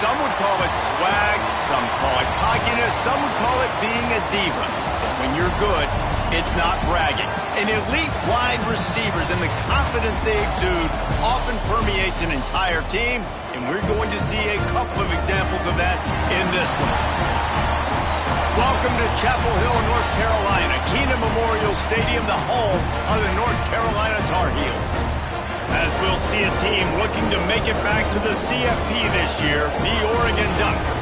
Some would call it swag, some call it cockiness, some would call it being a diva. But when you're good, it's not bragging. And elite wide receivers and the confidence they exude often permeates an entire team, and we're going to see a couple of examples of that in this one. Welcome to Chapel Hill, North Carolina, Keenan Memorial Stadium, the home of the North Carolina Tar Heels. As we'll see a team looking to make it back to the CFP this year, the Oregon Ducks.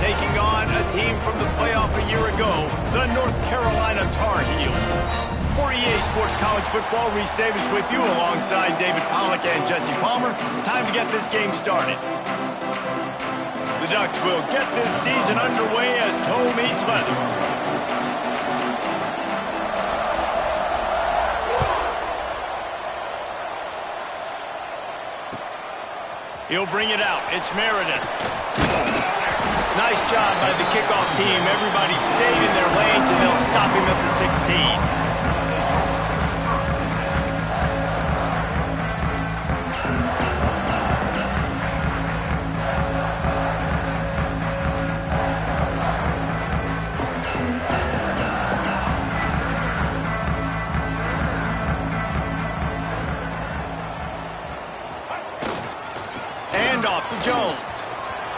Taking on a team from the playoff a year ago, the North Carolina Tar Heels. For EA Sports College Football, Reese Davis with you alongside David Pollack and Jesse Palmer. Time to get this game started. The Ducks will get this season underway as toe meets leather. He'll bring it out. It's Meredith. Nice job by the kickoff team. Everybody stayed in their lanes, and they'll stop him at the 16. Off to Jones.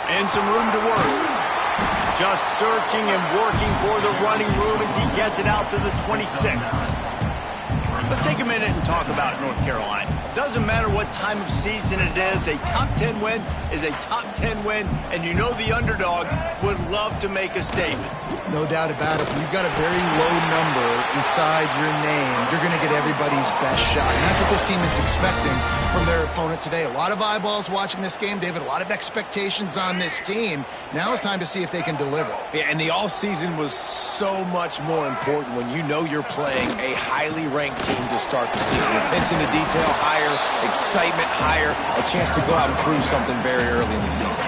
And some room to work. Just searching and working for the running room as he gets it out to the 26. Let's take a minute and talk about North Carolina. Doesn't matter what time of season it is, a top 10 win is a top 10 win, and you know the underdogs would love to make a statement. No doubt about it. When you've got a very low number beside your name, you're going to get everybody's best shot. And that's what this team is expecting from their opponent today. A lot of eyeballs watching this game, David. A lot of expectations on this team. Now it's time to see if they can deliver. Yeah, and the offseason was so much more important when you know you're playing a highly ranked team to start the season. Attention to detail higher, excitement higher, a chance to go out and prove something very early in the season.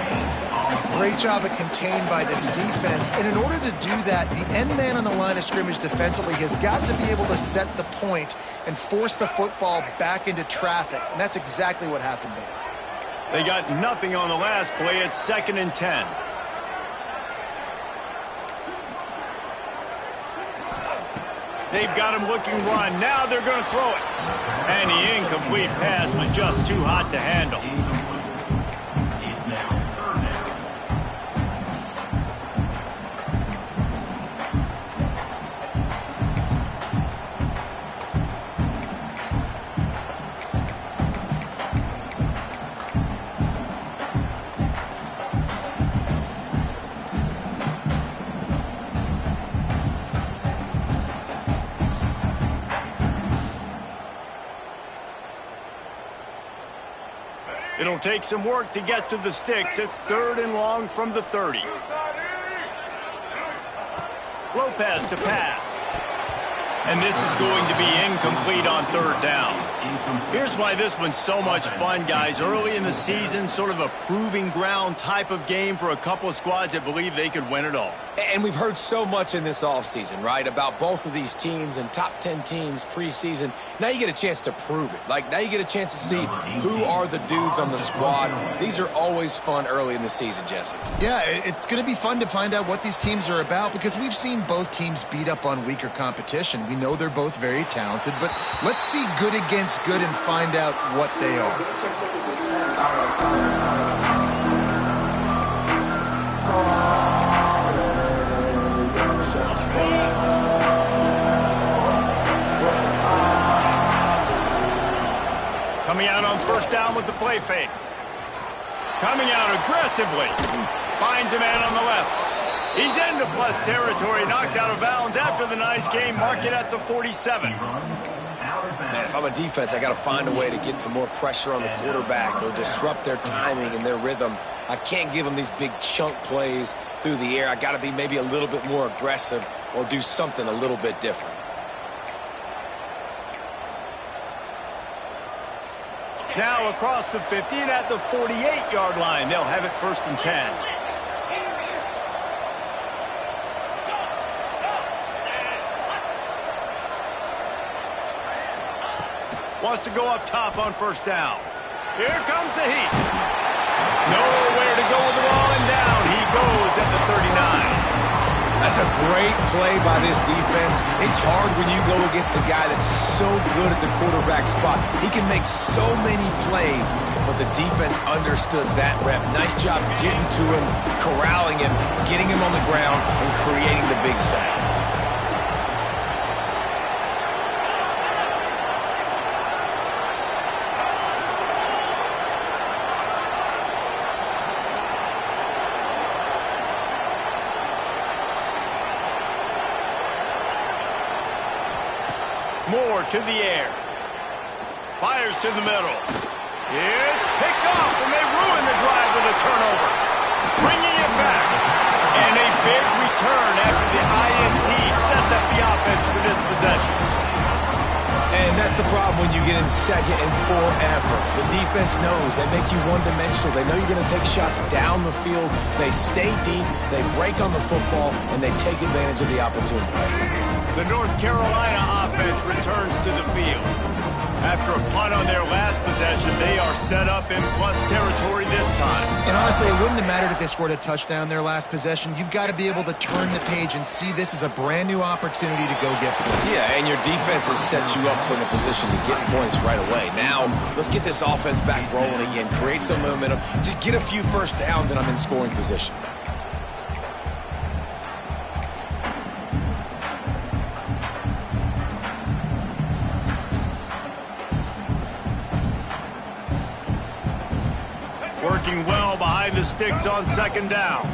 Great job at contained by this defense. And in order to do that, the end man on the line of scrimmage defensively has got to be able to set the point and force the football back into traffic. And that's exactly what happened there. They got nothing on the last play. It's 2nd and 10. They've got him looking run. Now they're going to throw it. And the incomplete pass was just too hot to handle. It'll take some work to get to the sticks. It's 3rd and long from the 30. Lopez to pass. And this is going to be incomplete on 3rd down. Here's why this one's so much fun, guys. Early in the season, sort of a proving ground type of game for a couple of squads that believe they could win it all. And we've heard so much in this offseason, right, about both of these teams and top 10 teams preseason. Now you get a chance to prove it. Like, now you get a chance to see who are the dudes on the squad. These are always fun early in the season, Jesse. Yeah, it's going to be fun to find out what these teams are about because we've seen both teams beat up on weaker competition. We know they're both very talented, but let's see good against good and find out what they are. Coming out on 1st down with the play fake. Coming out aggressively. Finds a man on the left. He's into plus territory, knocked out of bounds after the nice game. Mark it at the 47. Man, if I'm a defense, I got to find a way to get some more pressure on the quarterback or disrupt their timing and their rhythm. I can't give them these big chunk plays through the air. I got to be maybe a little bit more aggressive or do something a little bit different. Now across the 50 and at the 48-yard line. They'll have it 1st and 10. Wants to go up top on 1st down. Here comes the heat. Nowhere to go with the ball, and down he goes at the 39. That's a great play by this defense. It's hard when you go against a guy that's so good at the quarterback spot. He can make so many plays, but the defense understood that rep. Nice job getting to him, corralling him, getting him on the ground, and creating the big sack. Moore to the air. Fires to the middle. It's picked off, and they ruin the drive with a turnover. Bringing it back. And a big return after the INT sets up the offense for this possession. And that's the problem when you get in second and forever. The defense knows. They make you one-dimensional. They know you're going to take shots down the field. They stay deep. They break on the football, and they take advantage of the opportunity. The North Carolina offense returns to the field. After a punt on their last possession, they are set up in plus territory this time. And honestly, it wouldn't have mattered if they scored a touchdown their last possession. You've got to be able to turn the page and see this as a brand new opportunity to go get points. Yeah, and your defense has set you up for the position to get points right away. Now, let's get this offense back rolling again, create some momentum, just get a few first downs, and I'm in scoring position. Working well behind the sticks on second down.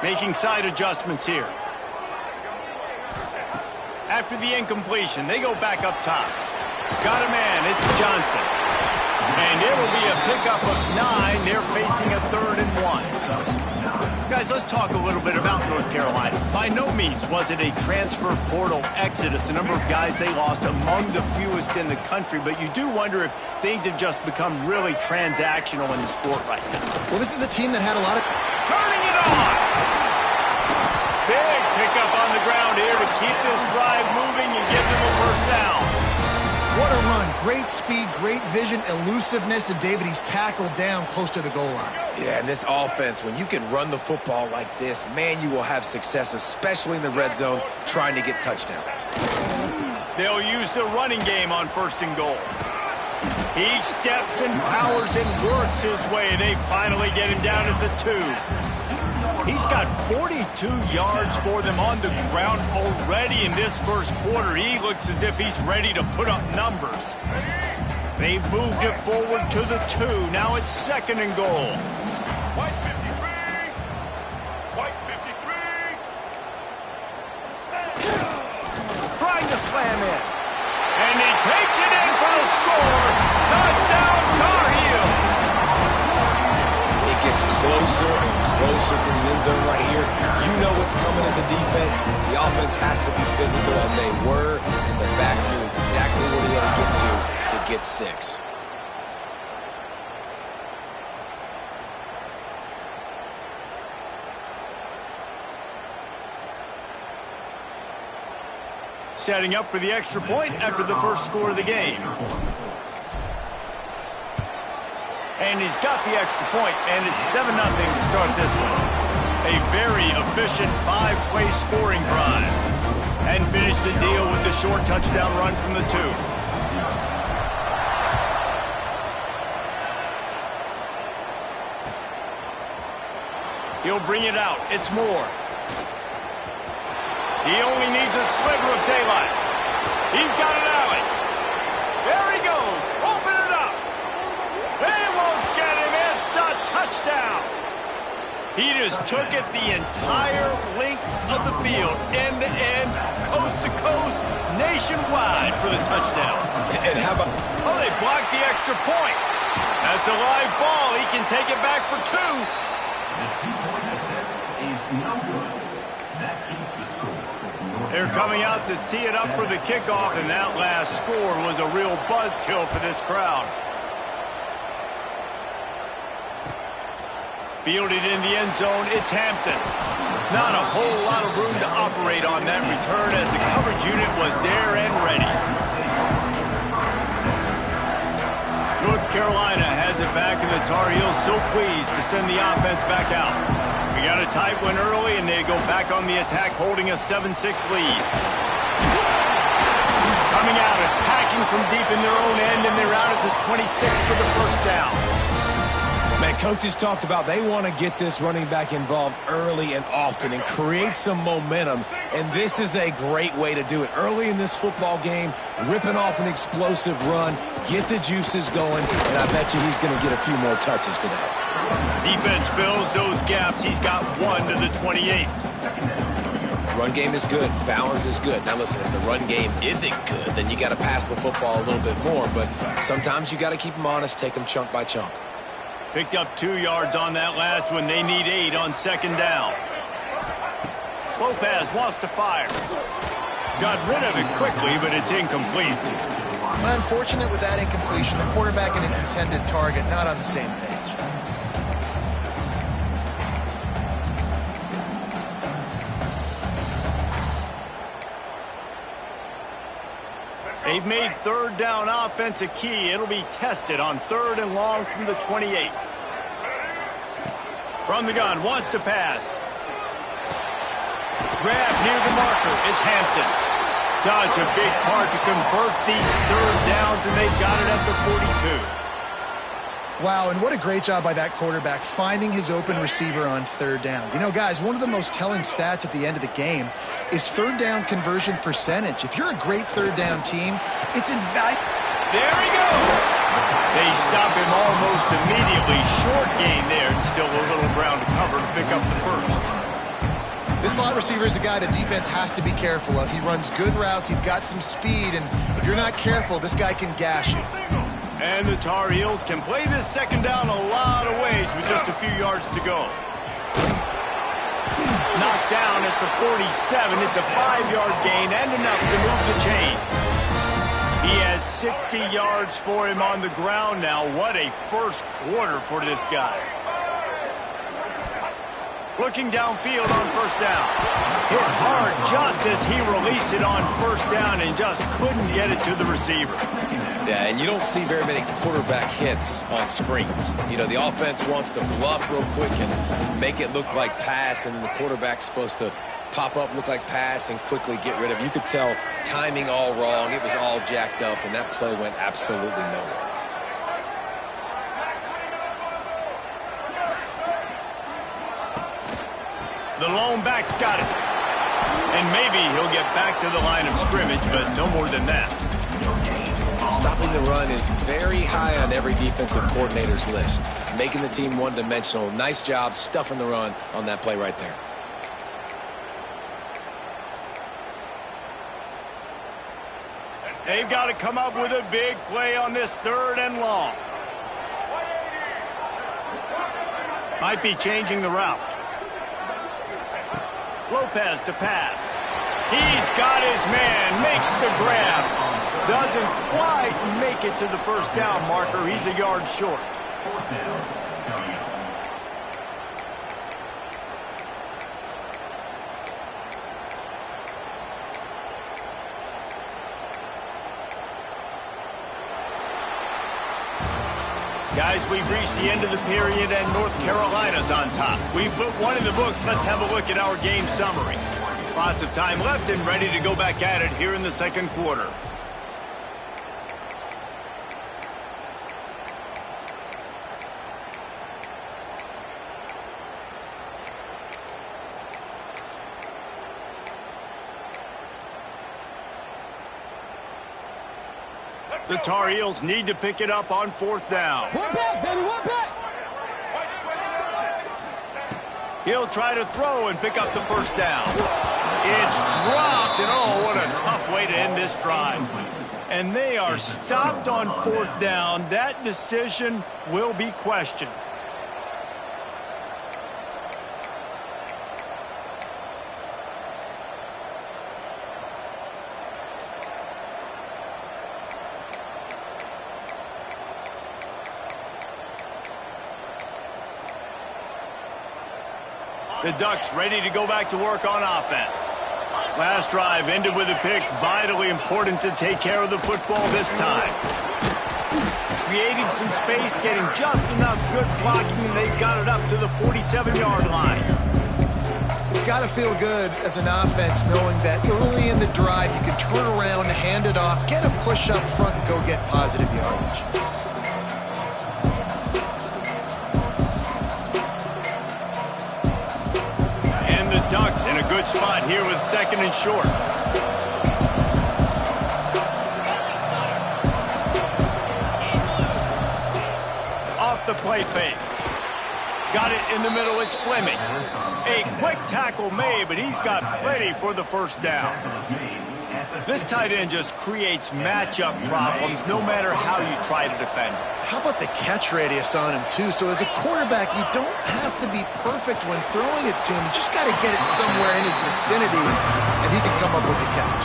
Making side adjustments here. After the incompletion, they go back up top. Got a man, it's Johnson. And it'll be a pickup of 9. They're facing a 3rd and 1. Guys, let's talk a little bit about North Carolina. By no means was it a transfer portal exodus. The number of guys they lost among the fewest in the country, but you do wonder if things have just become really transactional in the sport right now. Well, this is a team that had a lot of... Turning it on! Big pickup on the ground here to keep this drive moving and give them a first down. What a run. Great speed, great vision, elusiveness, and David, he's tackled down close to the goal line. Yeah, and this offense, when you can run the football like this, man, you will have success, especially in the red zone, trying to get touchdowns. They'll use the running game on 1st and goal. He steps and powers and works his way. They finally get him down at the 2. He's got 42 yards for them on the ground already in this first quarter. He looks as if he's ready to put up numbers. They've moved it forward to the 2. Now it's 2nd and goal. White 53. White 53. Trying to slam in. And he takes it in for the score. Touchdown, Tar Heels. It gets closer and closer to the end zone right here. You know what's coming as a defense. The offense has to be physical, and they were. And the back knew exactly where he had to get to get 6. Setting up for the extra point after the first score of the game. And he's got the extra point, and it's 7-0 to start this one. A very efficient 5-play scoring drive. And finish the deal with the short touchdown run from the 2. He'll bring it out. It's Moore. He only needs a sliver of daylight. He's got an alley. There he goes. Open it up. They won't get him. It's a touchdown. He just took it the entire length of the field, end to end, coast to coast, nationwide for the touchdown. And how about... Oh, they blocked the extra point. That's a live ball. He can take it back for 2. They're coming out to tee it up for the kickoff, and that last score was a real buzzkill for this crowd. Fielded in the end zone, it's Hampton. Not a whole lot of room to operate on that return as the coverage unit was there and ready. North Carolina has it back, and the Tar Heels so pleased to send the offense back out. We got a tight one early, and they go back on the attack, holding a 7-6 lead. Coming out, attacking from deep in their own end, and they're out at the 26 for the first down. Man, coaches talked about they want to get this running back involved early and often and create some momentum, and this is a great way to do it. Early in this football game, ripping off an explosive run, get the juices going, and I bet you he's going to get a few more touches today. Defense fills those gaps. He's got 1 to the 28. Run game is good. Balance is good. Now, listen, if the run game isn't good, then you got to pass the football a little bit more, but sometimes you got to keep them honest, take them chunk by chunk. Picked up 2 yards on that last one. They need 8 on second down. Lopez wants to fire. Got rid of it quickly, but it's incomplete. Unfortunate with that incompletion. The quarterback and his intended target not on the same page. They've made third down offense a key. It'll be tested on 3rd and long from the 28. From the gun, wants to pass. Grab near the marker. It's Hampton. Such a big part to convert these third downs, and they've got it at the 42. Wow, and what a great job by that quarterback finding his open receiver on 3rd down. You know, guys, one of the most telling stats at the end of the game is 3rd down conversion percentage. If you're a great 3rd down team, it's invaluable. There he goes. They stop him almost immediately. Short gain there, and still a little ground to cover to pick up the first. This slot receiver is a guy the defense has to be careful of. He runs good routes. He's got some speed, and if you're not careful, this guy can gash you. And the Tar Heels can play this second down a lot of ways with just a few yards to go. Knocked down at the 47. It's a 5-yard gain and enough to move the chains. He has 60 yards for him on the ground now. What a first quarter for this guy. Looking downfield on first down. Hit hard just as he released it on first down and just couldn't get it to the receiver. Yeah, and you don't see very many quarterback hits on screens. You know, the offense wants to bluff real quick and make it look like pass, and then the quarterback's supposed to pop up, look like pass, and quickly get rid of it. You could tell timing all wrong. It was all jacked up, and that play went absolutely nowhere. The lone back's got it. And maybe he'll get back to the line of scrimmage, but no more than that. Stopping the run is very high on every defensive coordinator's list. Making the team one-dimensional. Nice job stuffing the run on that play right there. They've got to come up with a big play on this 3rd and long. Might be changing the route. Lopez to pass. He's got his man, makes the grab. Doesn't quite make it to the first down marker. He's a yard short. Guys, we've reached the end of the period, and North Carolina's on top. We've put one in the books. Let's have a look at our game summary. Lots of time left and ready to go back at it here in the second quarter. The Tar Heels need to pick it up on 4th down. One back, baby, one back. He'll try to throw and pick up the first down. It's dropped, and oh, what a tough way to end this drive. And they are stopped on 4th down. That decision will be questioned. The Ducks ready to go back to work on offense. Last drive ended with a pick. Vitally important to take care of the football this time. Creating some space, getting just enough good blocking, and they've got it up to the 47-yard line. It's got to feel good as an offense knowing that early in the drive you can turn around, hand it off, get a push up front, and go get positive yardage. And the Ducks in a good spot here with 2nd and short. Off the play fake. Got it in the middle, it's Fleming. A quick tackle made, but he's got plenty for the first down. This tight end just creates matchup problems no matter how you try to defend. How about the catch radius on him, too? So as a quarterback, you don't have to be perfect when throwing it to him. You just got to get it somewhere in his vicinity, and he can come up with the catch.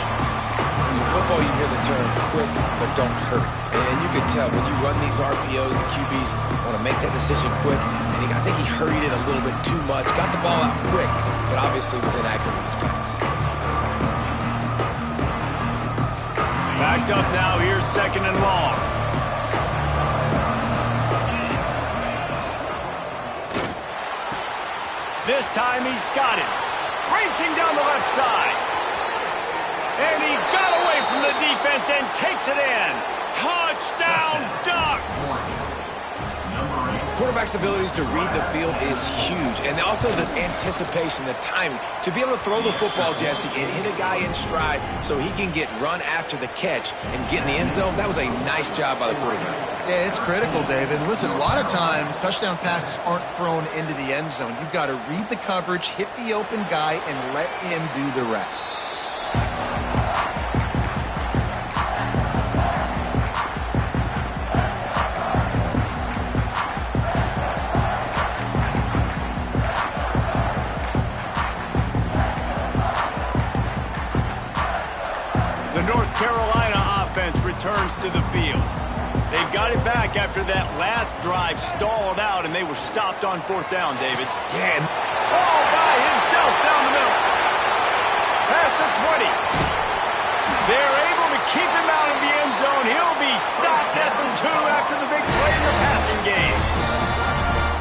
In football, you hear the term quick, but don't hurry. And you can tell when you run these RPOs, the QBs want to make that decision quick. And I think he hurried it a little bit too much. Got the ball out quick, but obviously was inaccurate with his pass. Backed up now, here's 2nd and long. This time he's got it. Racing down the left side. And he got away from the defense and takes it in. Touchdown, Ducks! Quarterback's abilities to read the field is huge, and also the anticipation, the timing. To be able to throw the football, Jesse, and hit a guy in stride so he can get run after the catch and get in the end zone, that was a nice job by the quarterback. Yeah, it's critical, David. Listen, a lot of times touchdown passes aren't thrown into the end zone. You've got to read the coverage, hit the open guy, and let him do the rest. Returns to the field. They've got it back after that last drive stalled out, and they were stopped on 4th down, David. Yeah. All by himself down the middle. Past the 20. They're able to keep him out of the end zone. He'll be stopped at the 2 after the big play in the passing game.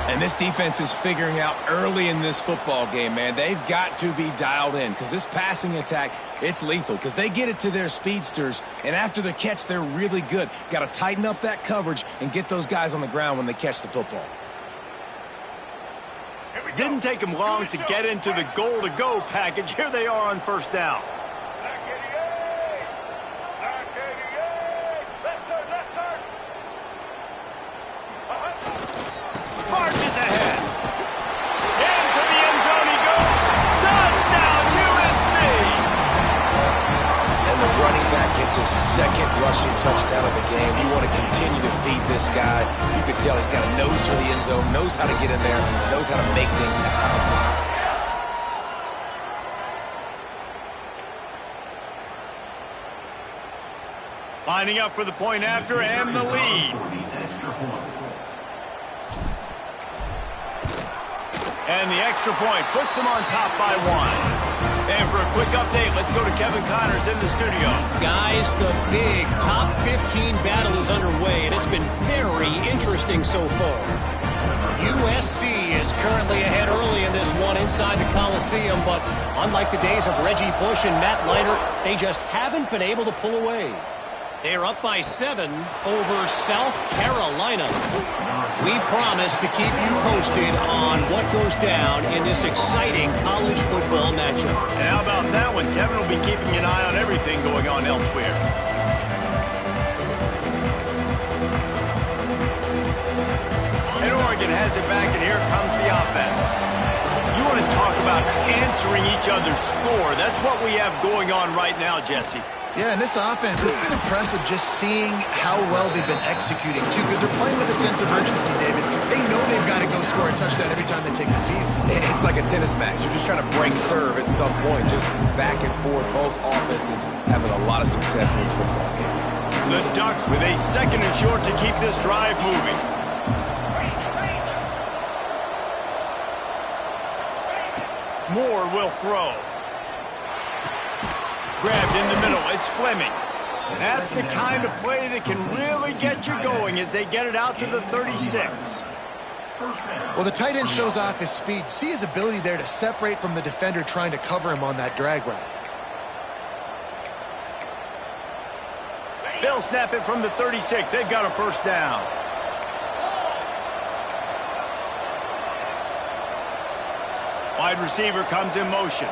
And this defense is figuring out early in this football game, man. They've got to be dialed in because this passing attack, it's lethal because they get it to their speedsters, and after the catch, they're really good. Got to tighten up that coverage and get those guys on the ground when they catch the football. Didn't take them long to get into the goal-to-go package. Here they are on 1st down. Marches ahead. Into the end zone he goes. Touchdown, UNC! And the running back gets his 2nd rushing touchdown of the game. You want to continue to feed this guy. You can tell he's got a nose for the end zone, knows how to get in there, knows how to make things happen. Lining up for the point after and the lead. And the extra point puts them on top by 1. And for a quick update, let's go to Kevin Connors in the studio. Guys, the big top 15 battle is underway, and it's been very interesting so far. USC is currently ahead early in this one inside the Coliseum, but unlike the days of Reggie Bush and Matt Leinart, they just haven't been able to pull away. They're up by 7 over South Carolina. We promise to keep you posted on what goes down in this exciting college football matchup. And how about that one? Kevin will be keeping an eye on everything going on elsewhere. And Oregon has it back, and here comes the offense. You want to talk about answering each other's score. That's what we have going on right now, Jesse. Yeah, and this offense, it's been impressive just seeing how well they've been executing, too, because they're playing with a sense of urgency, David. They know they've got to go score a touchdown every time they take the field. It's like a tennis match. You're just trying to break serve at some point, just back and forth. Both offenses having a lot of success in these football games. The Ducks with a 2nd and short to keep this drive moving. Moore will throw. grabbed in the middle. It's Fleming. That's the kind of play that can really get you going as they get it out to the 36. Well, the tight end shows off his speed. See his ability there to separate from the defender trying to cover him on that drag route. They'll snap it from the 36. They've got a first down. Wide receiver comes in motion.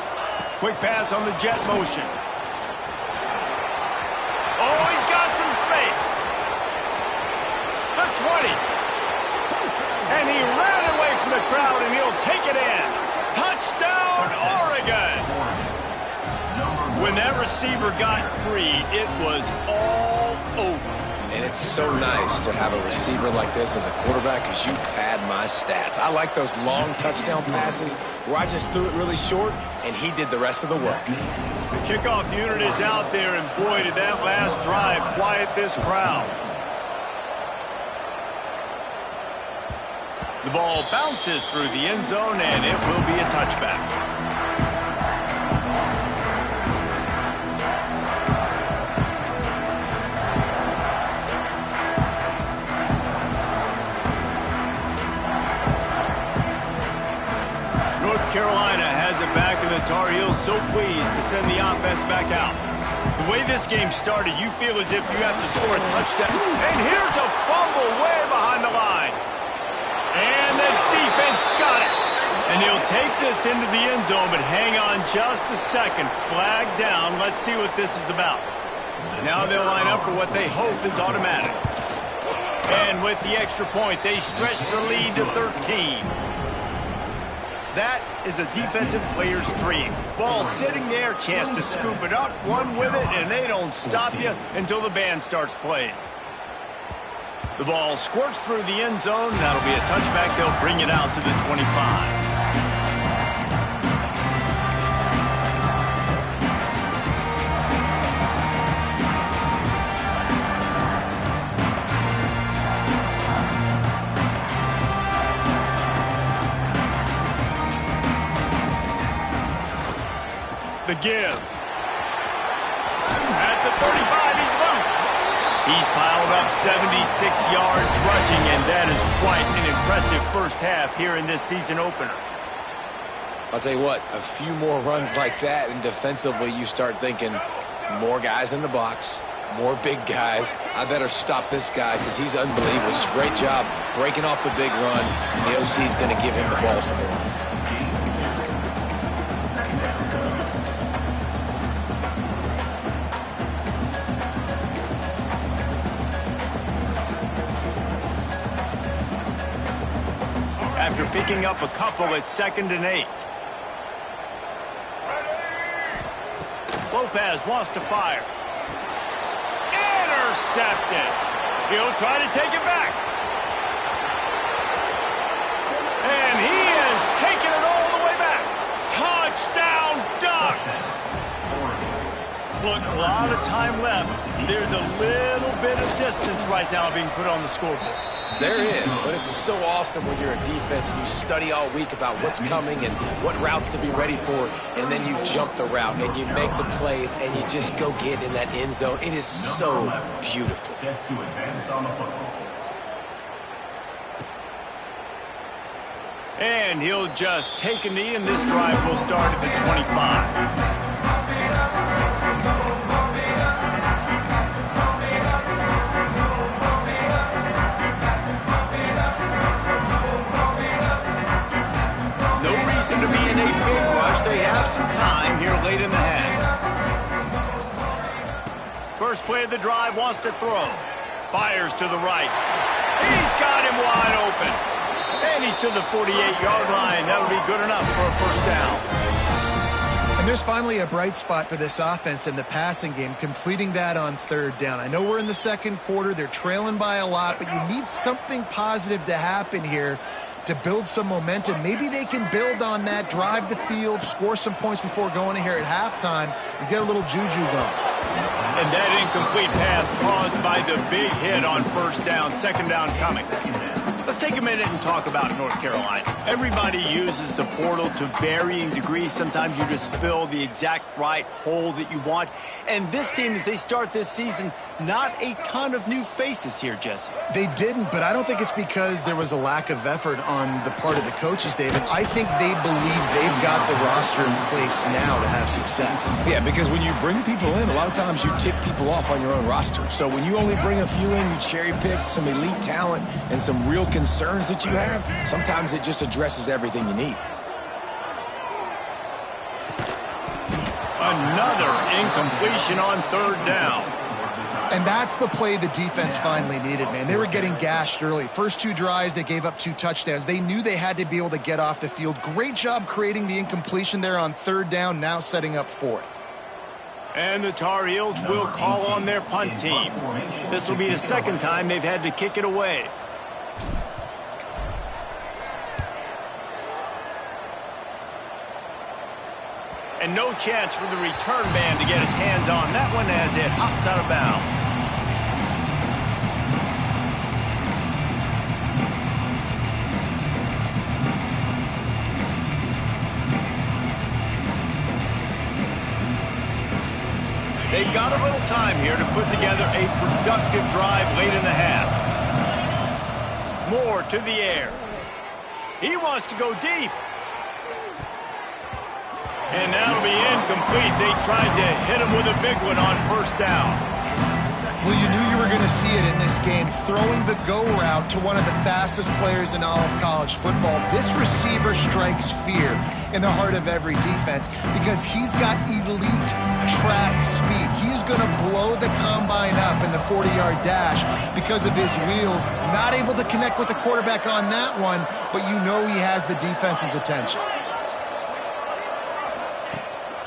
Quick pass on the jet motion. Oh, he's got some space. The 20. And he ran away from the crowd, and he'll take it in. Touchdown, Oregon! When that receiver got free, it was all over. And it's so nice to have a receiver like this as a quarterback because you pad my stats. I like those long touchdown passes where I just threw it really short, and he did the rest of the work. The kickoff unit is out there, and boy, did that last drive quiet this crowd. The ball bounces through the end zone, and it will be a touchback. North Carolina has it back, and the Tar Heels so pleased to send the offense back out. The way this game started, you feel as if you have to score a touchdown. And here's a fumble way behind the line. And the defense got it. And he'll take this into the end zone, but hang on just a second. Flag down. Let's see what this is about. Now they'll line up for what they hope is automatic. And with the extra point, they stretch the lead to 13. That is a defensive player's dream. Ball sitting there, chance to scoop it up, run with it, and they don't stop you until the band starts playing. The ball squirts through the end zone. That'll be a touchback. They'll bring it out to the 25. The give. At the 35, he's loose. He's piled up 76 yards rushing, and that is quite an impressive first half here in this season opener. I'll tell you what, a few more runs like that, and defensively you start thinking more guys in the box, more big guys. I better stop this guy because he's unbelievable. Just a great job breaking off the big run, and the OC is going to give him the ball some more. After picking up a couple, it's 2nd and 8. Lopez wants to fire. Intercepted. He'll try to take it back. And he has taken it all the way back. Touchdown, Ducks. Look, a lot of time left. There's a little bit of distance right now being put on the scoreboard. There is, but it's so awesome when you're a defense and you study all week about what's coming and what routes to be ready for, and then you jump the route and you make the plays and you just go get in that end zone. It is so beautiful. Set to advance on the football. And he'll just take a knee, and this drive will start at the 25. To be in a big rush. They have some time here late in the half. First play of the drive, wants to throw. Fires to the right. He's got him wide open. And he's to the 48-yard line. That'll be good enough for a first down. And there's finally a bright spot for this offense in the passing game, completing that on 3rd down. I know we're in the 2nd quarter. They're trailing by a lot, but you need something positive to happen here to build some momentum. Maybe they can build on that, drive the field, score some points before going in here at halftime, and get a little juju going. And that incomplete pass caused by the big hit on 1st down, 2nd down coming. Let's take a minute and talk about North Carolina. Everybody uses the portal to varying degrees. Sometimes you just fill the exact right hole that you want. And this team, as they start this season, not a ton of new faces here, Jesse. They didn't, but I don't think it's because there was a lack of effort on the part of the coaches, David. I think they believe they've got the roster in place now to have success. Yeah, because when you bring people in, a lot of times you tick people off on your own roster. So when you only bring a few in, you cherry pick some elite talent and some real concerns that you have, sometimes it just addresses everything you need. Another incompletion on third down. And that's the play the defense finally needed, man. They were getting gashed early. First 2 drives, they gave up 2 touchdowns. They knew they had to be able to get off the field. Great job creating the incompletion there on third down, now setting up 4th. And the Tar Heels will call on their punt team. This will be the second time they've had to kick it away. And no chance for the return man to get his hands on that one as it hops out of bounds. They've got a little time here to put together a productive drive late in the half. Moore to the air. He wants to go deep. And that'll be incomplete. They tried to hit him with a big one on first down. Well, you knew you were going to see it in this game. Throwing the go route to one of the fastest players in all of college football. This receiver strikes fear in the heart of every defense because he's got elite track speed. He's going to blow the combine up in the 40-yard dash because of his wheels. Not able to connect with the quarterback on that one, but you know he has the defense's attention.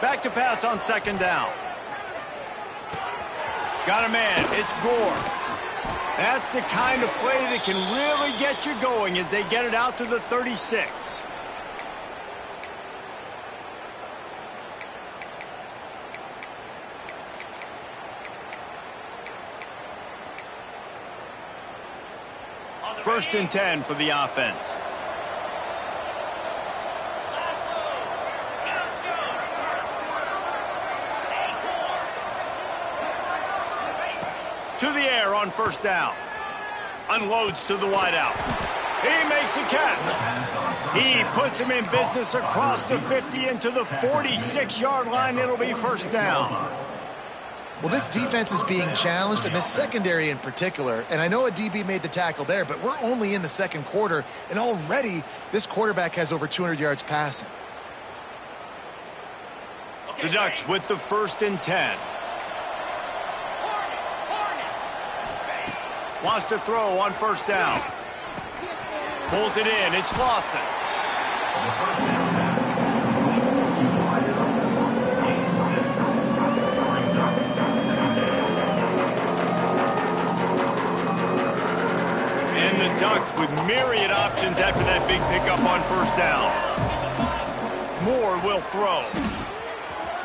Back to pass on second down. Got a man. It's Gore. That's the kind of play that can really get you going as they get it out to the 36. First and 10 for the offense. To the air on first down. Unloads to the wideout. He makes a catch. He puts him in business across the 50 into the 46-yard line. It'll be first down. Well, this defense is being challenged, and this secondary in particular. And I know a DB made the tackle there, but we're only in the second quarter, and already this quarterback has over 200 yards passing. The Ducks with the first and 10. Wants to throw on first down. Pulls it in. It's Lawson. And the Ducks with myriad options after that big pickup on first down. Moore will throw.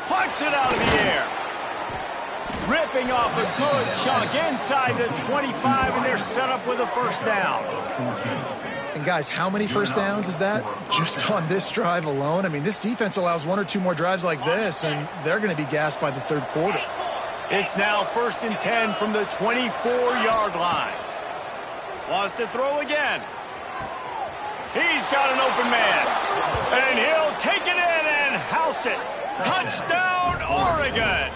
Punts it out of the air. Ripping off a good chunk inside the 25, and they're set up with a first down. And guys, how many first downs is that just on this drive alone? I mean, this defense allows 1 or 2 more drives like this, and they're going to be gassed by the third quarter. It's now first and 10 from the 24-yard line. Wants to throw again. He's got an open man, and he'll take it in and house it. Touchdown, Oregon!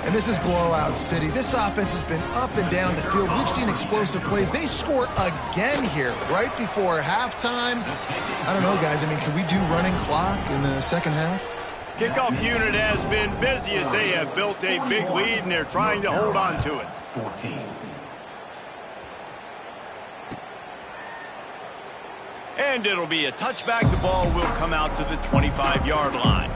And this is blowout city. This offense has been up and down the field. We've seen explosive plays. They score again here right before halftime. I don't know, guys. I mean, can we do running clock in the second half? Kickoff unit has been busy as they have built a big lead, and they're trying to hold on to it. 14. And it'll be a touchback. The ball will come out to the 25-yard line.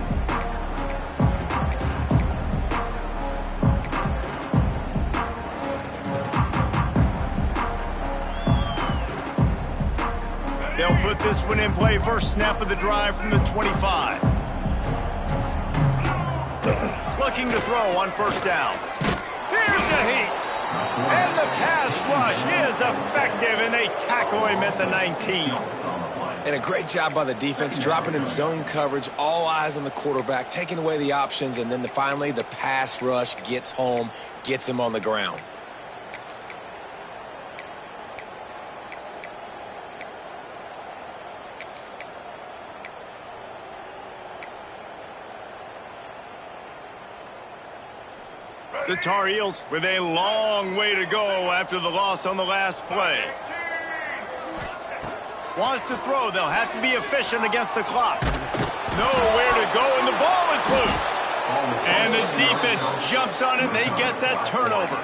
They'll put this one in play. First snap of the drive from the 25. Looking to throw on first down. Here's a heat. And the pass rush is effective, and they tackle him at the 19. And a great job by the defense, dropping in zone coverage, all eyes on the quarterback, taking away the options, and then finally the pass rush gets home, gets him on the ground. The Tar Heels with a long way to go after the loss on the last play. Wants to throw. They'll have to be efficient against the clock. Nowhere to go, and the ball is loose. And the defense jumps on it, and they get that turnover.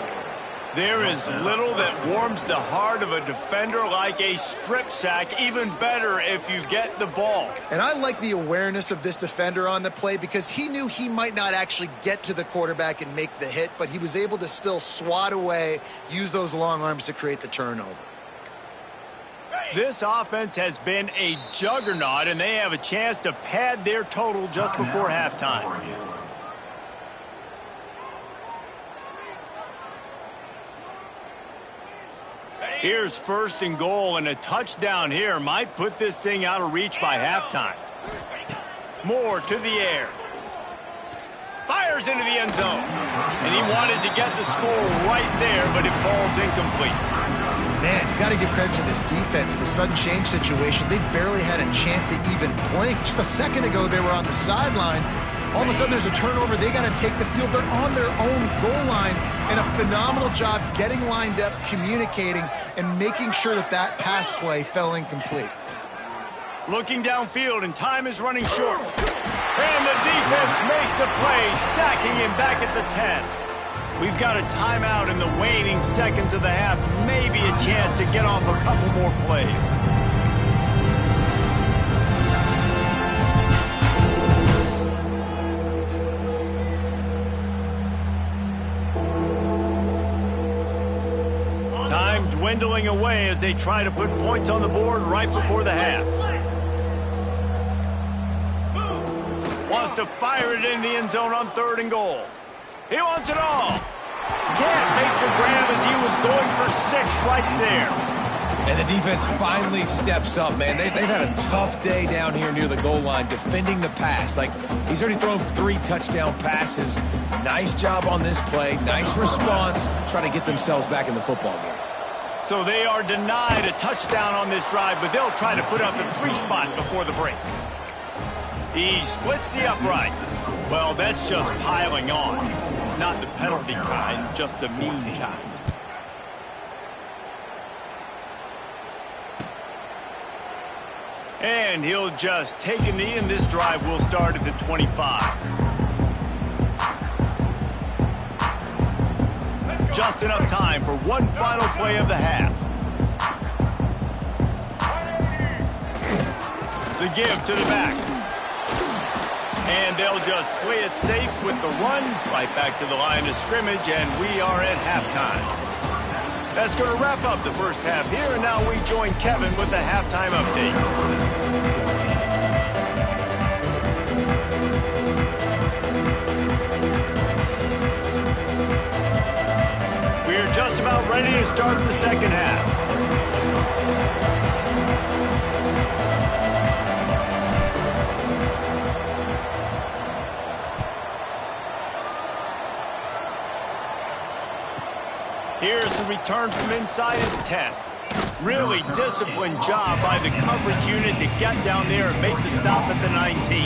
There is little that warms the heart of a defender like a strip sack. Even better if you get the ball. And I like the awareness of this defender on the play because he knew he might not actually get to the quarterback and make the hit, but he was able to still swat away, use those long arms to create the turnover. This offense has been a juggernaut, and they have a chance to pad their total just before halftime. Here's 1st and goal, and a touchdown here might put this thing out of reach by halftime. Moore to the air. Fires into the end zone. And he wanted to get the score right there, but it falls incomplete. Man, you got to give credit to this defense. In the sudden change situation, they've barely had a chance to even blink. Just a second ago, they were on the sideline. All of a sudden, there's a turnover. They got to take the field. They're on their own goal line, and a phenomenal job getting lined up, communicating, and making sure that that pass play fell incomplete. Looking downfield, and time is running short. And the defense makes a play, sacking him back at the 10. We've got a timeout in the waning seconds of the half. Maybe a chance to get off a couple more plays. Time dwindling away as they try to put points on the board right before the half. Wants to fire it in the end zone on 3rd and goal. He wants it all. Can't make the grab as he was going for 6 right there. And the defense finally steps up, man. They've had a tough day down here near the goal line defending the pass. Like, he's already thrown 3 touchdown passes. Nice job on this play. Nice response. Trying to get themselves back in the football game. So they are denied a touchdown on this drive, but they'll try to put up a 3 spot before the break. He splits the uprights. Well, that's just piling on. Not the penalty kind, just the mean kind. And he'll just take a knee, and this drive will start at the 25. Just enough time for one final play of the half. The give to the back. And they'll just play it safe with the run right back to the line of scrimmage, and we are at halftime. That's going to wrap up the first half here, and now we join Kevin with the halftime update. We're just about ready to start the second half. Here's the return from inside his 10. Really disciplined job by the coverage unit to get down there and make the stop at the 19.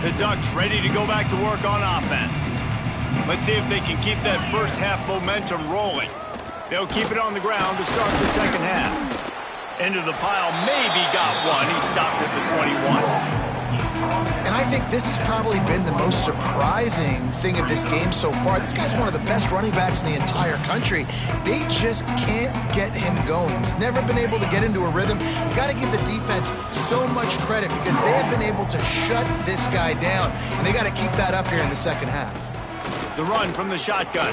The Ducks ready to go back to work on offense. Let's see if they can keep that first half momentum rolling. They'll keep it on the ground to start the second half. Into the pile, maybe got one. He stopped at the 21. And I think this has probably been the most surprising thing of this game so far. This guy's one of the best running backs in the entire country. They just can't get him going. He's never been able to get into a rhythm. You got to give the defense so much credit because they have been able to shut this guy down. And they got to keep that up here in the second half. The run from the shotgun.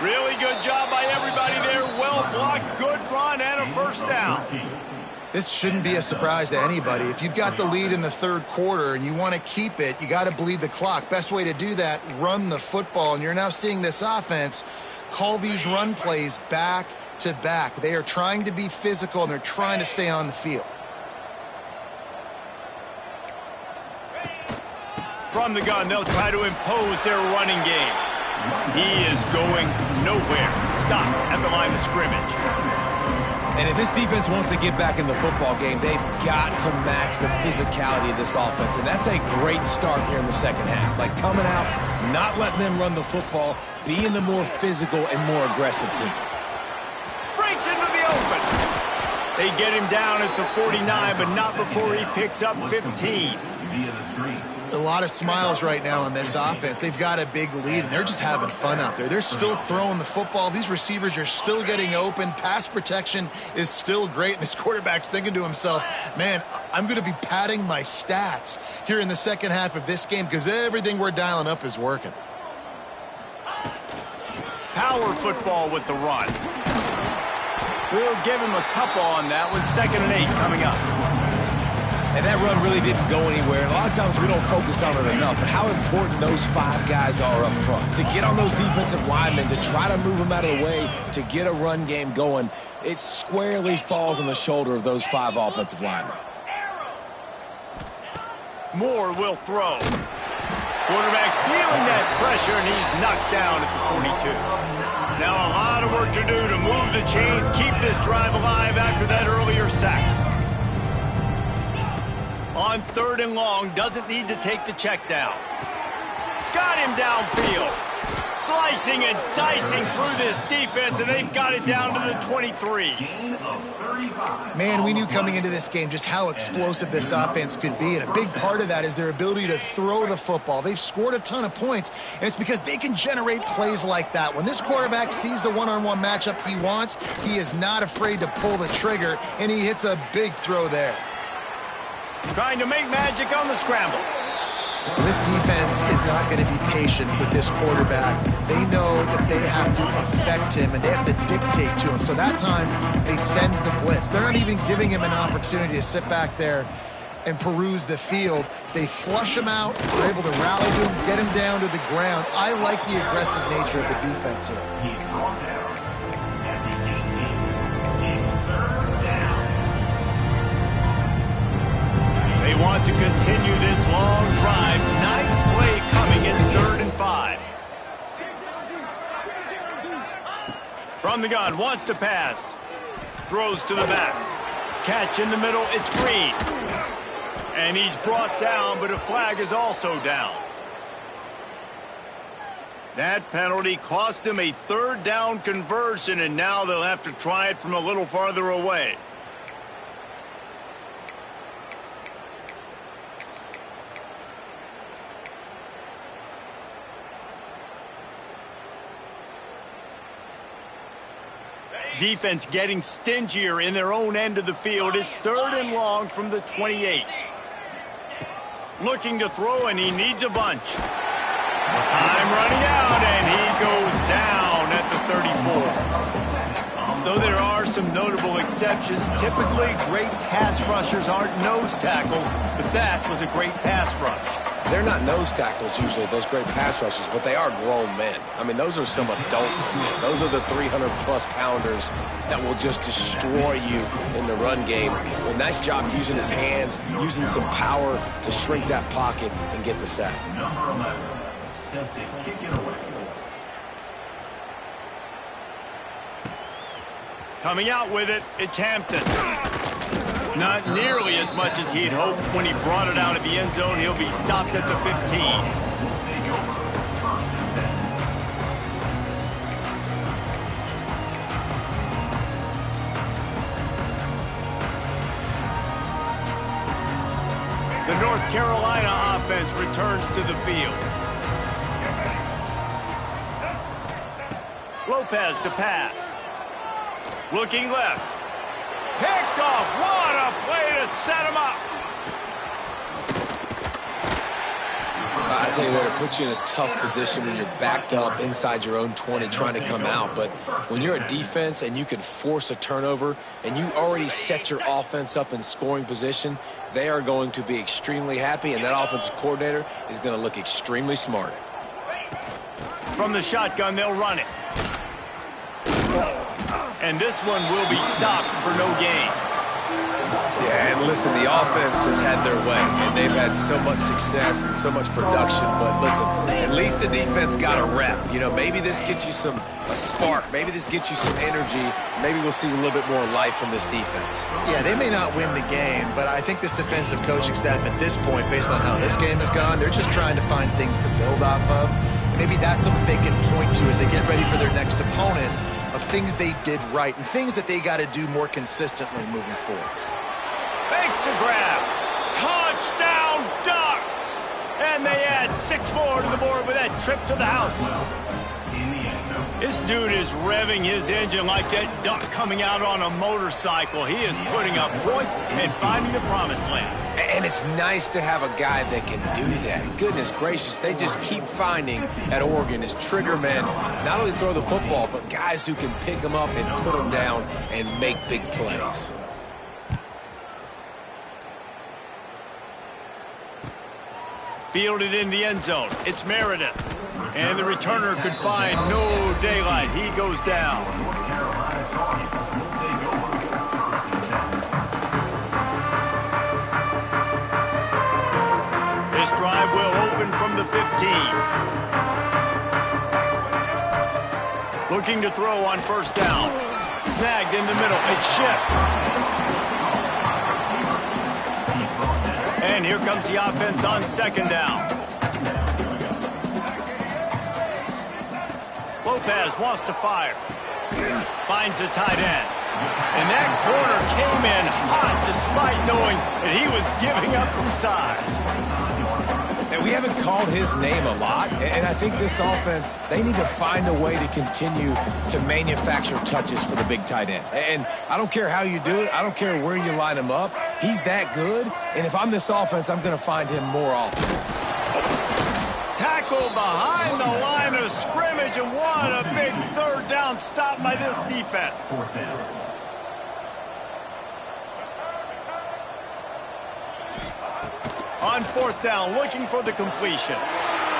Really good job by everybody there. Well blocked, good run, and a first down. This shouldn't be a surprise to anybody. If you've got the lead in the third quarter and you want to keep it, you got to bleed the clock. Best way to do that, run the football. And you're now seeing this offense call these run plays back to back. They are trying to be physical, and they're trying to stay on the field. From the gun, they'll try to impose their running game. He is going nowhere. Stop at the line of scrimmage. And if this defense wants to get back in the football game, they've got to match the physicality of this offense. And that's a great start here in the second half. Like coming out, not letting them run the football, being the more physical and more aggressive team. Breaks into the open. They get him down at the 49, but not before he picks up 15. A lot of smiles right now on this offense. They've got a big lead, and they're just having fun out there. They're still throwing the football. These receivers are still getting open. Pass protection is still great. And this quarterback's thinking to himself, man, I'm going to be padding my stats here in the second half of this game because everything we're dialing up is working. Power football with the run. We'll give him a couple on that one. 2nd and 8 coming up. And that run really didn't go anywhere. And a lot of times we don't focus on it enough. But how important those 5 guys are up front. To get on those defensive linemen, to try to move them out of the way, to get a run game going, it squarely falls on the shoulder of those 5 offensive linemen. Moore will throw. Quarterback feeling that pressure, and he's knocked down at the 42. Now a lot of work to do to move the chains, keep this drive alive after that earlier sack. On 3rd and long, doesn't need to take the check down. Got him downfield. Slicing and dicing through this defense, and they've got it down to the 23. Man, we knew coming into this game just how explosive this offense could be, and a big part of that is their ability to throw the football. They've scored a ton of points, and it's because they can generate plays like that. When this quarterback sees the one-on-one matchup he wants, he is not afraid to pull the trigger, and he hits a big throw there. Trying to make magic on the scramble. This defense is not going to be patient with this quarterback. They know that they have to affect him, and they have to dictate to him. So that time, they send the blitz. They're not even giving him an opportunity to sit back there and peruse the field. They flush him out. They're able to rally to him, get him down to the ground. I like the aggressive nature of the defense here. They want to continue this long drive. 9th play coming. It's 3rd and 5. From the gun, wants to pass. Throws to the back. Catch in the middle. It's Green. And he's brought down, but a flag is also down. That penalty cost them a 3rd down conversion, and now they'll have to try it from a little farther away. Defense getting stingier in their own end of the field. It's 3rd and long from the 28. Looking to throw, and he needs a bunch. Time running out, and he goes down at the 34. Though there are some notable exceptions, typically great pass rushers aren't nose tackles, but that was a great pass rush. They're not nose tackles usually, those great pass rushers, but they are grown men. I mean, those are some adults in there. Those are the 300-plus pounders that will just destroy you in the run game. A nice job using his hands, using some power to shrink that pocket and get the sack. Number 11, set to kick it away. Coming out with it, it's Hampton. Not nearly as much as he'd hoped when he brought it out of the end zone. He'll be stopped at the 15. The North Carolina offense returns to the field. Lopez to pass. Looking left. Picked off. What a play to set him up. I tell you what, it puts you in a tough position when you're backed up inside your own 20 trying to come out. But when you're a defense and you can force a turnover and you already set your offense up in scoring position, they are going to be extremely happy, and that offensive coordinator is going to look extremely smart. From the shotgun, they'll run it. And this one will be stopped for no gain. Yeah, and listen, the offense has had their way, and they've had so much success and so much production. But listen, at least the defense got a rep. You know, maybe this gets you a spark. Maybe this gets you some energy. Maybe we'll see a little bit more life from this defense. Yeah, they may not win the game, but I think this defensive coaching staff at this point, based on how this game has gone, they're just trying to find things to build off of. Maybe that's something they can point to as they get ready for their next opponent, of things they did right and things that they got to do more consistently moving forward. Fakes to grab. Touchdown, Ducks! And they add 6 more to the board with that trip to the house. This dude is revving his engine like that duck coming out on a motorcycle. He is putting up points and finding the promised land. And it's nice to have a guy that can do that. Goodness gracious, they just keep finding at Oregon as trigger men, not only throw the football, but guys who can pick them up and put them down and make big plays. Fielded in the end zone. It's Meredith. And the returner could find no daylight. He goes down. This drive will open from the 15. Looking to throw on first down. Snagged in the middle. It's Shipp. And here comes the offense on second down. Lopez wants to fire. Finds the tight end. And that corner came in hot despite knowing that he was giving up some size. And we haven't called his name a lot, and I think this offense, they need to find a way to continue to manufacture touches for the big tight end. And I don't care how you do it. I don't care where you line him up. He's that good, and if I'm this offense, I'm going to find him more often. Tackle behind the line of scrimmage, and what a big third down stop by this defense. On fourth down, looking for the completion.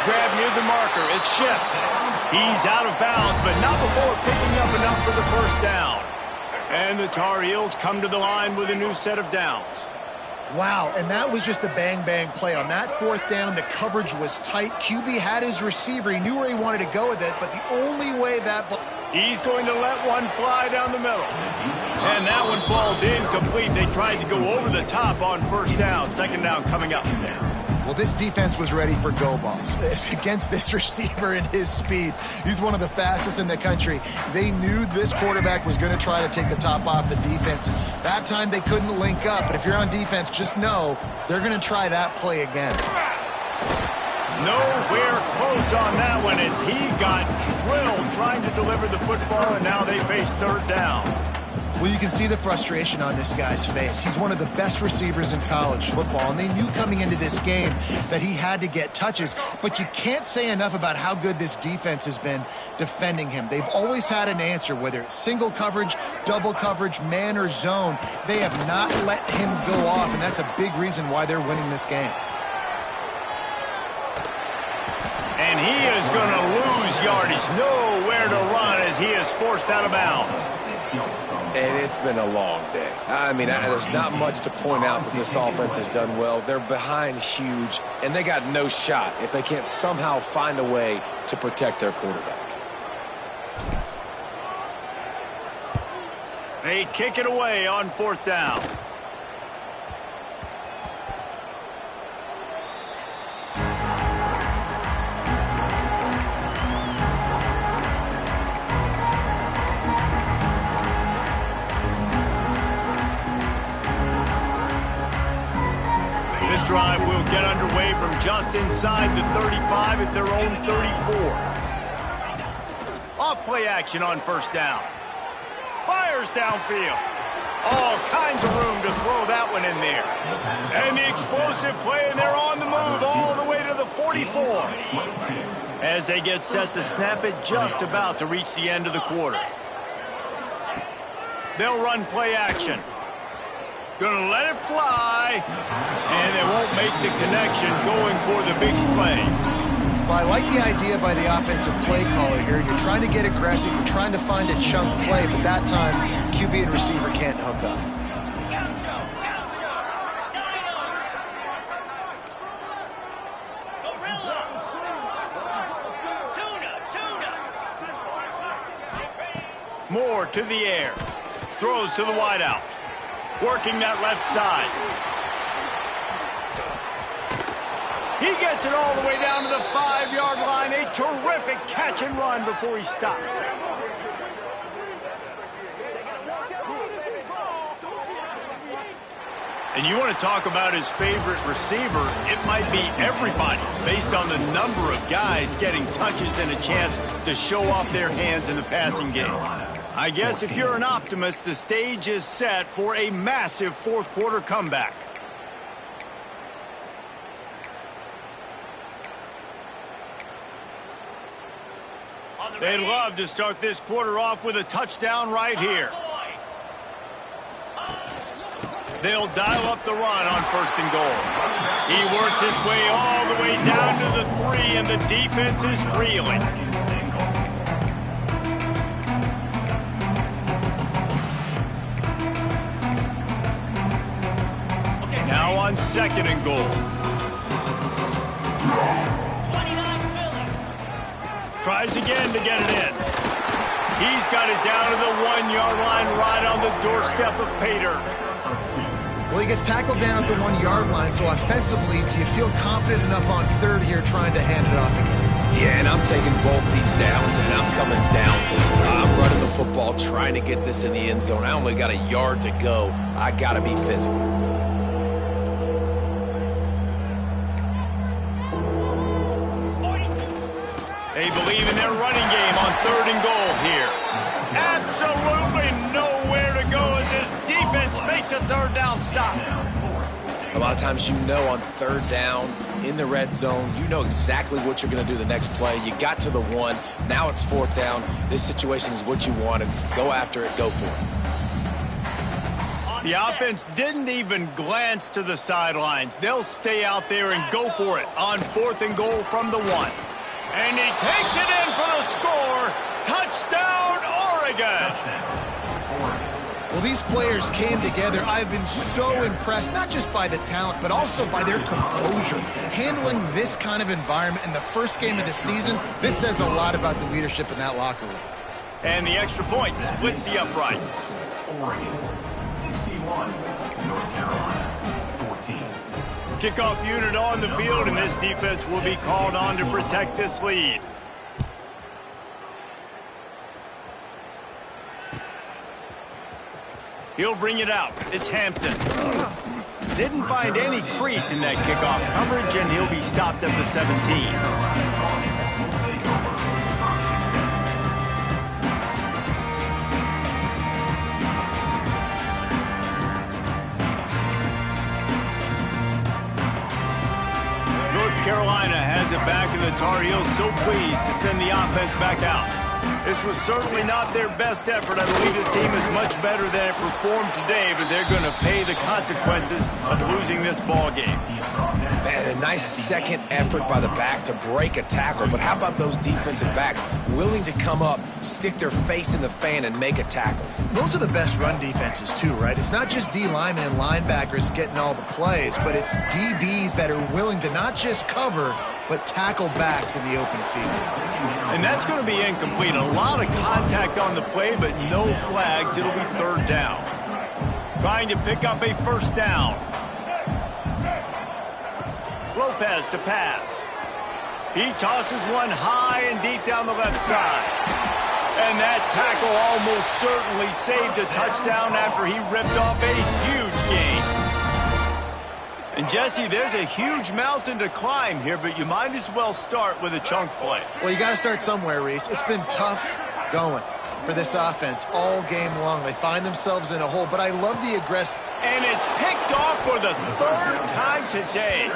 Grab near the marker. It's Shipp. He's out of bounds, but not before picking up enough for the first down. And the Tar Heels come to the line with a new set of downs. Wow, and that was just a bang-bang play. On that fourth down, the coverage was tight. QB had his receiver. He knew where he wanted to go with it, but the only way that... He's going to let one fly down the middle. And that one falls incomplete. They tried to go over the top on first down. Second down coming up. Well, this defense was ready for go balls against this receiver and his speed. He's one of the fastest in the country. They knew this quarterback was going to try to take the top off the defense. That time they couldn't link up, but if you're on defense, just know they're going to try that play again. Nowhere close on that one as he got drilled trying to deliver the football, and now they face third down. Well, you can see the frustration on this guy's face. He's one of the best receivers in college football, and they knew coming into this game that he had to get touches, but you can't say enough about how good this defense has been defending him. They've always had an answer, whether it's single coverage, double coverage, man or zone. They have not let him go off, and that's a big reason why they're winning this game. And he is going to lose yardage. Nowhere to run as he is forced out of bounds. And it's been a long day. I mean, there's not much to point out that this offense has done well. They're behind huge, and they got no shot if they can't somehow find a way to protect their quarterback. They kick it away on fourth down. This drive will get underway from just inside the 35 at their own 34. Off play action on first down. Fires downfield. All kinds of room to throw that one in there. And the explosive play, and they're on the move all the way to the 44. As they get set to snap it, just about to reach the end of the quarter. They'll run play action. Gonna let it fly. And they won't make the connection going for the big play. Well, I like the idea by the offensive play caller here. You're trying to get aggressive. You're trying to find a chunk play, but that time, QB and receiver can't hook up. Moore to the air. Throws to the wideout. Working that left side. He gets it all the way down to the 5-yard line. A terrific catch and run before he stopped. And you want to talk about his favorite receiver, it might be everybody based on the number of guys getting touches and a chance to show off their hands in the passing game. I guess if you're an optimist, the stage is set for a massive fourth-quarter comeback. They'd love to start this quarter off with a touchdown right here. They'll dial up the run on 1st and goal. He works his way all the way down to the 3, and the defense is reeling. Now on 2nd and goal. Tries again to get it in. He's got it down to the 1-yard line right on the doorstep of Pater. Well, he gets tackled down at the 1-yard line, so offensively, do you feel confident enough on 3rd here trying to hand it off again? Yeah, and I'm taking both these downs, and I'm coming downhill. I'm running the football, trying to get this in the end zone. I only got a yard to go. I got to be physical. They believe in their running game on 3rd and goal here. Absolutely nowhere to go as this defense makes a 3rd down stop. A lot of times you know on 3rd down in the red zone, you know exactly what you're going to do the next play. You got to the 1. Now it's 4th down. This situation is what you wanted. Go after it. Go for it. The offense didn't even glance to the sidelines. They'll stay out there and go for it on 4th and goal from the 1. And he takes it in for the score. Touchdown, Oregon. Well, these players came together. I've been so impressed, not just by the talent, but also by their composure. Handling this kind of environment in the first game of the season, this says a lot about the leadership in that locker room. And the extra point splits the uprights. Oregon, 61. North Carolina, 14. Kickoff unit on the field, and this defense will be called on to protect this lead. He'll bring it out. It's Hampton. Didn't find any crease in that kickoff coverage, and he'll be stopped at the 17. Carolina has it back, and the Tar Heels so pleased to send the offense back out. This was certainly not their best effort. I believe this team is much better than it performed today, but they're going to pay the consequences of losing this ball game. Man, a nice second effort by the back to break a tackle, but how about those defensive backs willing to come up, stick their face in the fan, and make a tackle? Those are the best run defenses too, right? It's not just D linemen and linebackers getting all the plays, but it's DBs that are willing to not just cover, but tackle backs in the open field. And that's going to be incomplete. A lot of contact on the play, but no flags. It'll be 3rd down. Trying to pick up a 1st down. Lopez to pass. He tosses one high and deep down the left side. And that tackle almost certainly saved a touchdown after he ripped off a huge gain. And, Jesse, there's a huge mountain to climb here, but you might as well start with a chunk play. Well, you got to start somewhere, Reese. It's been tough going. for this offense all game long. They find themselves in a hole, but I love the aggressive. And it's picked off for the third time today.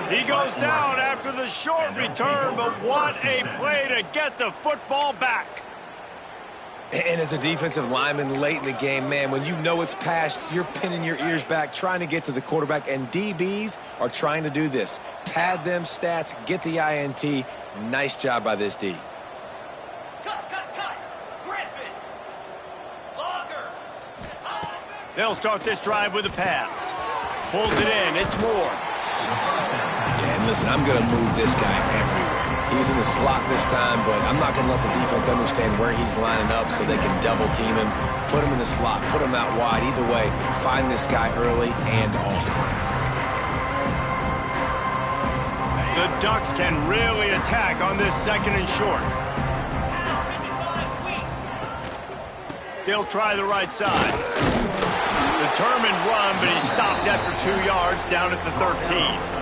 He goes down after the short return, but what a play to get the football back. And as a defensive lineman late in the game, man, when you know it's past, you're pinning your ears back, trying to get to the quarterback, and DBs are trying to do this. Pad them stats, get the INT. Nice job by this D. Griffin. Longer. They'll start this drive with a pass. Pulls it in. It's Moore. Yeah, and listen, I'm going to move this guy everywhere. He's in the slot this time, but I'm not going to let the defense understand where he's lining up so they can double team him, put him in the slot, put him out wide. Either way, find this guy early and often. The Ducks can really attack on this second and short. They'll try the right side. Determined run, but he's stopped after 2 yards down at the 13.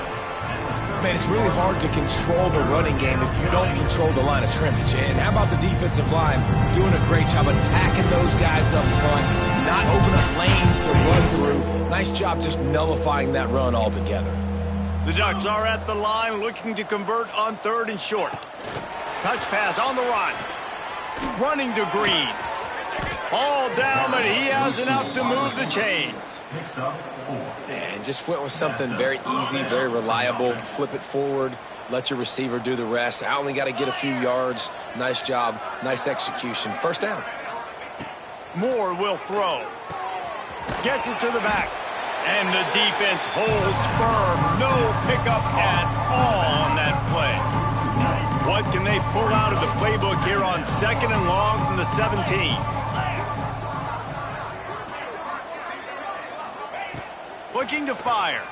Man, it's really hard to control the running game if you don't control the line of scrimmage. And how about the defensive line doing a great job attacking those guys up front, not opening up lanes to run through. Nice job just nullifying that run altogether. The Ducks are at the line looking to convert on third and short. Touch pass on the run. Running to Green. All down, but he has enough to move the chains. Picks up 4. And just went with something very easy, very reliable. Flip it forward, let your receiver do the rest. I only got to get a few yards. Nice job, nice execution. First down. Moore will throw. Gets it to the back. And the defense holds firm. No pickup at all on that play. What can they pull out of the playbook here on second and long from the 17? Looking to fire.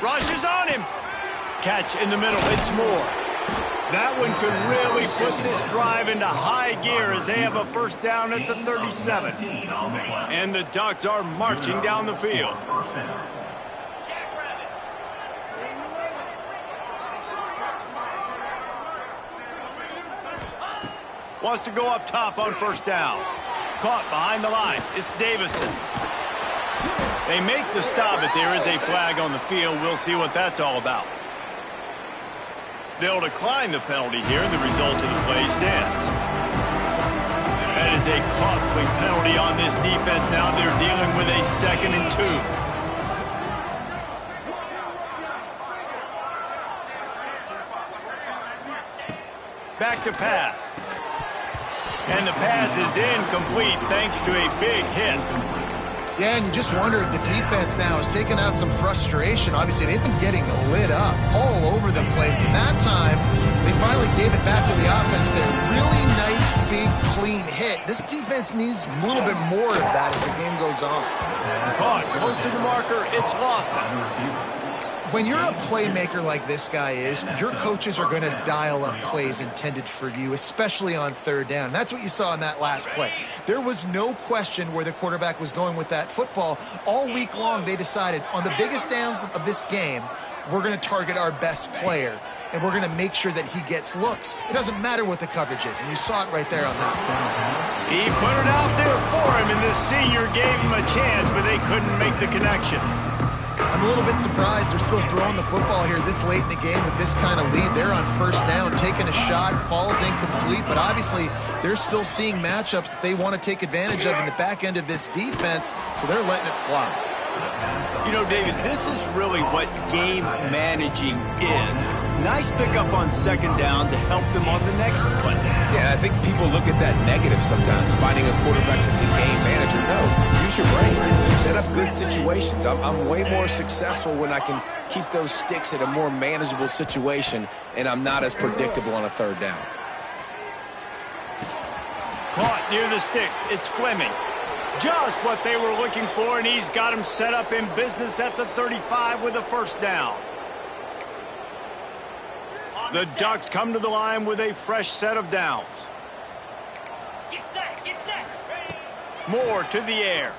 Rushes on him. Catch in the middle. It's Moore. That one could really put this drive into high gear as they have a first down at the 37. And the Ducks are marching down the field. Wants to go up top on first down. Caught behind the line. It's Davison. They make the stop, but there is a flag on the field. We'll see what that's all about. They'll decline the penalty here, and the result of the play stands. That is a costly penalty on this defense. Now they're dealing with a 2nd and 2. Back to pass. And the pass is incomplete thanks to a big hit. Yeah, and you just wonder if the defense now has taken out some frustration. Obviously, they've been getting lit up all over the place. And that time, they finally gave it back to the offense there. Really nice, big, clean hit. This defense needs a little bit more of that as the game goes on. Caught, close to the marker, it's Lawson. When you're a playmaker like this guy is, your coaches are going to dial up plays intended for you, especially on third down. That's what you saw in that last play. There was no question where the quarterback was going with that football. All week long, they decided on the biggest downs of this game, we're going to target our best player, and we're going to make sure that he gets looks. It doesn't matter what the coverage is, and you saw it right there on that play. He put it out there for him, and the senior gave him a chance, but they couldn't make the connection. I'm a little bit surprised they're still throwing the football here this late in the game with this kind of lead. They're on first down, taking a shot, falls incomplete, but obviously they're still seeing matchups that they want to take advantage of in the back end of this defense, so they're letting it fly. You know, David, this is really what game managing is. Nice pickup on second down to help them on the next play. Yeah, I think people look at that negative sometimes, finding a quarterback that's a game manager. No, use your brain. Set up good situations. I'm way more successful when I can keep those sticks at a more manageable situation, and I'm not as predictable on a third down. Caught near the sticks. It's Fleming. Just what they were looking for, and he's got him set up in business at the 35 with a first down. The Ducks come to the line with a fresh set of downs. Get set, get set. Moore to the air.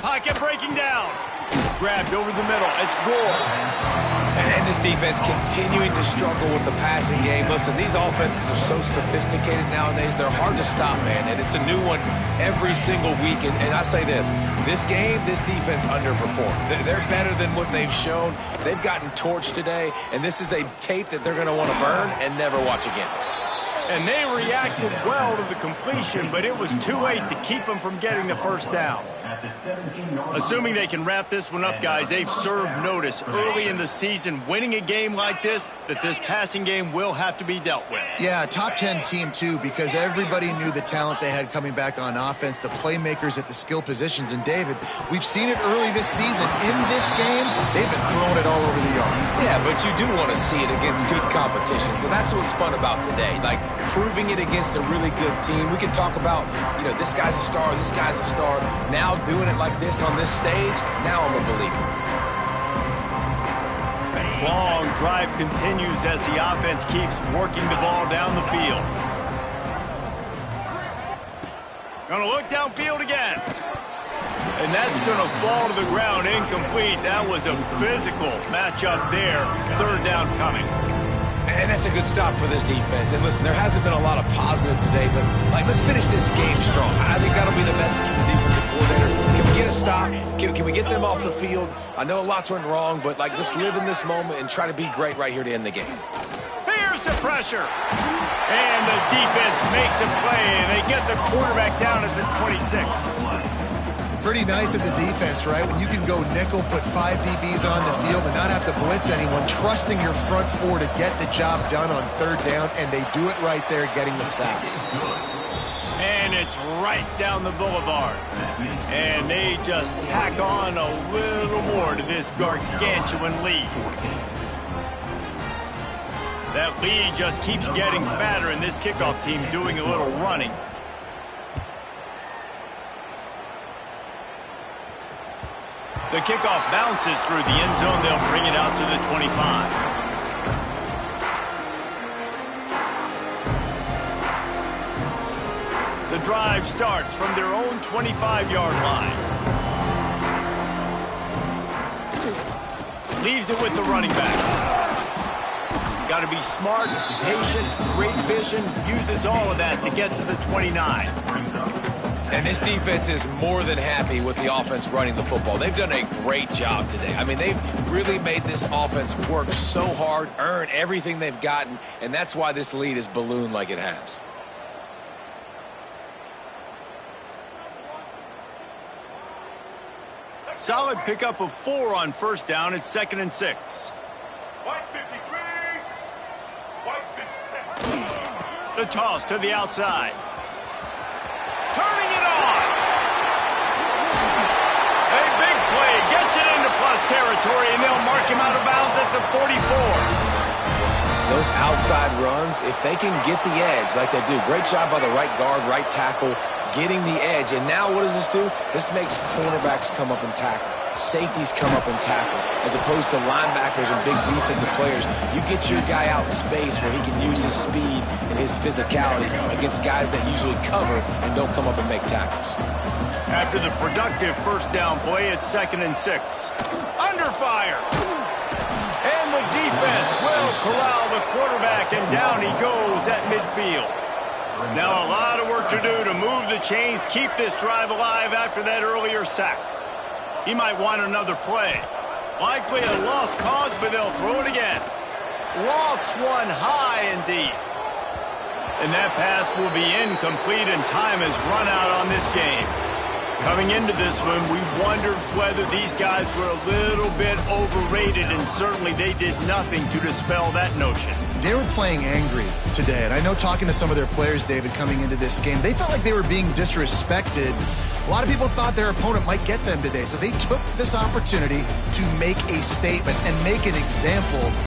Pocket breaking down. Grabbed over the middle. It's Gore. And this defense continuing to struggle with the passing game. Listen, these offenses are so sophisticated nowadays. They're hard to stop, man. And it's a new one every single week. And I say this game, this defense underperformed. They're better than what they've shown. They've gotten torched today. And this is a tape that they're going to want to burn and never watch again. And they reacted well to the completion, but it was too late to keep them from getting the first down. Assuming they can wrap this one up, guys, they've served notice early in the season, winning a game like this, that this passing game will have to be dealt with. Yeah, top 10 team, too, because everybody knew the talent they had coming back on offense, the playmakers at the skill positions. And, David, we've seen it early this season. In this game, they've been throwing it all over the yard. Yeah, but you do want to see it against good competition. So that's what's fun about today, like proving it against a really good team. We can talk about, this guy's a star, this guy's a star. Now doing it like this on this stage, now I'm a believer. Long drive continues as the offense keeps working the ball down the field. Gonna look downfield again. And that's gonna fall to the ground, incomplete. That was a physical matchup there. Third down coming. And that's a good stop for this defense. And listen, there hasn't been a lot of positive today, but let's finish this game strong. I think that'll be the message from the defensive coordinator. Can we get a stop? Can we get them off the field? I know lots went wrong, but let's live in this moment and try to be great right here to end the game. Here's the pressure. And the defense makes a play, and they get the quarterback down at the 26. Pretty nice as a defense, right? When you can go nickel, put 5 DBs on the field and not have to blitz anyone, trusting your front four to get the job done on third down, and they do it right there, getting the sack. And it's right down the boulevard. And they just tack on a little more to this gargantuan lead. That lead just keeps getting fatter, and this kickoff team doing a little running. The kickoff bounces through the end zone. They'll bring it out to the 25. The drive starts from their own 25-yard line. Leaves it with the running back. Got to be smart, patient, great vision. Uses all of that to get to the 29. And this defense is more than happy with the offense running the football. They've done a great job today. I mean, they've really made this offense work so hard, earn everything they've gotten, and that's why this lead is ballooned like it has. Solid pickup of 4 on first down. It's 2nd and 6. The toss to the outside. Turning it on. A big play. Gets it into plus territory, and they'll mark him out of bounds at the 44. Those outside runs, if they can get the edge like they do, great job by the right guard, right tackle, getting the edge. And now what does this do? This makes cornerbacks come up and tackle. Safeties come up and tackle. As opposed to linebackers and big defensive players, you get your guy out in space where he can use his speed and his physicality against guys that usually cover and don't come up and make tackles. After the productive first down play, it's 2nd and 6. Under fire. And the defense will corral the quarterback, and down he goes at midfield. Now a lot of work to do to move the chains, keep this drive alive after that earlier sack. He might want another play. Likely a lost cause, but they'll throw it again. Lofts one high and deep. And that pass will be incomplete, and time has run out on this game. Coming into this one, we wondered whether these guys were a little bit overrated, and certainly they did nothing to dispel that notion. They were playing angry today, and I know talking to some of their players, David, coming into this game, they felt like they were being disrespected. A lot of people thought their opponent might get them today, so they took this opportunity to make a statement and make an example